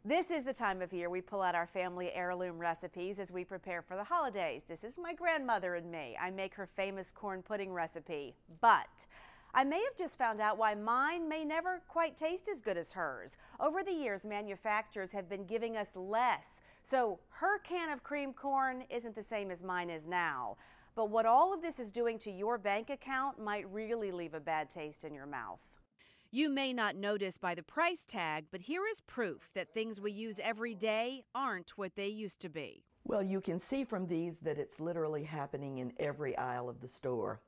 This is the time of year we pull out our family heirloom recipes as we prepare for the holidays. This is my grandmother and me. I make her famous corn pudding recipe, but I may have just found out why mine may never quite taste as good as hers. Over the years, manufacturers have been giving us less, so her can of cream corn isn't the same as mine is now. But what all of this is doing to your bank account might really leave a bad taste in your mouth. You may not notice by the price tag, but here is proof that things we use every day aren't what they used to be. Well, you can see from these that it's literally happening in every aisle of the store.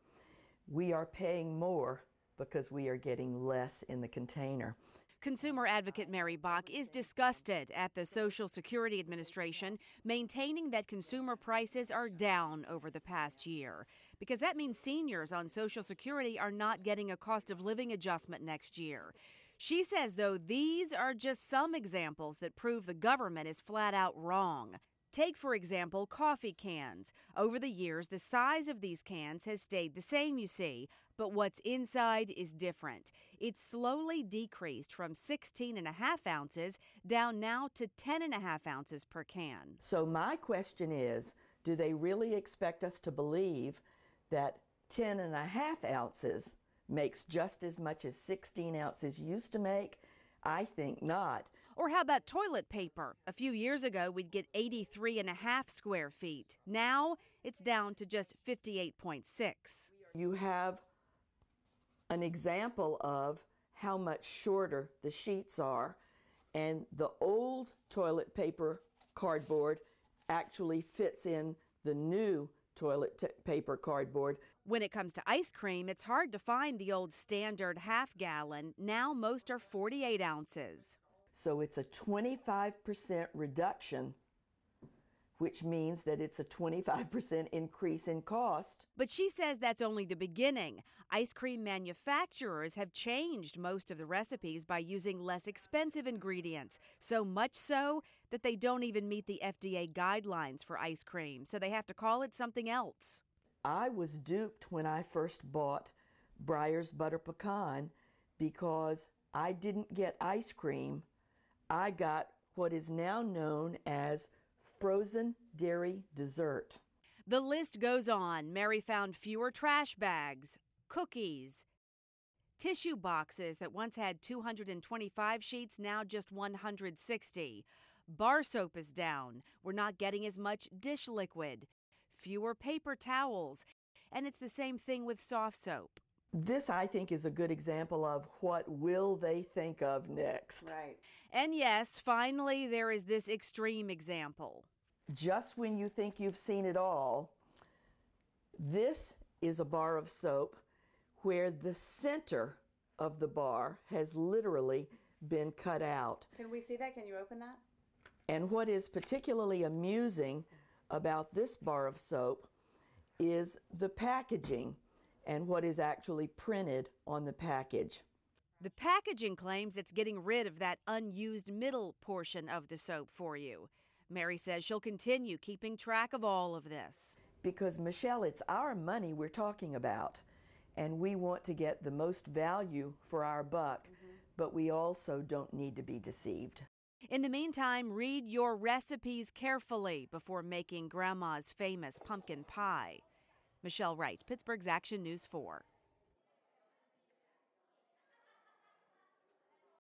We are paying more because we are getting less in the container. Consumer advocate Mary Bach is disgusted at the Social Security Administration maintaining that consumer prices are down over the past year, because that means seniors on Social Security are not getting a cost of living adjustment next year. She says, though, these are just some examples that prove the government is flat out wrong. Take, for example, coffee cans. Over the years, the size of these cans has stayed the same, you see, but what's inside is different. It's slowly decreased from 16.5 ounces down now to 10.5 ounces per can. So my question is, do they really expect us to believe that 10.5 ounces makes just as much as 16 ounces used to make? I think not. Or how about toilet paper? A few years ago, we'd get 83.5 square feet. Now, it's down to just 58.6. You have an example of how much shorter the sheets are, and the old toilet paper cardboard actually fits in the new toilet paper cardboard. When it comes to ice cream, it's hard to find the old standard half-gallon. Now most are 48 ounces. So it's a 25% reduction, which means that it's a 25% increase in cost. But she says that's only the beginning. Ice cream manufacturers have changed most of the recipes by using less expensive ingredients, so much so that they don't even meet the FDA guidelines for ice cream, so they have to call it something else. I was duped when I first bought Breyer's Butter Pecan because I didn't get ice cream. I got what is now known as frozen dairy dessert. The list goes on. Mary found fewer trash bags, cookies, tissue boxes that once had 225 sheets, now just 160. Bar soap is down. We're not getting as much dish liquid. Fewer paper towels. And it's the same thing with soft soap. This, I think, is a good example of what will they think of next. Right. And yes, finally, there is this extreme example. Just when you think you've seen it all, this is a bar of soap where the center of the bar has literally been cut out. Can we see that? Can you open that? And what is particularly amusing about this bar of soap is the packaging and what is actually printed on the package. The packaging claims it's getting rid of that unused middle portion of the soap for you. Mary says she'll continue keeping track of all of this. Because, Michelle, it's our money we're talking about, and we want to get the most value for our buck, but we also don't need to be deceived. In the meantime, read your recipes carefully before making Grandma's famous pumpkin pie. Michelle Wright, Pittsburgh's Action News 4.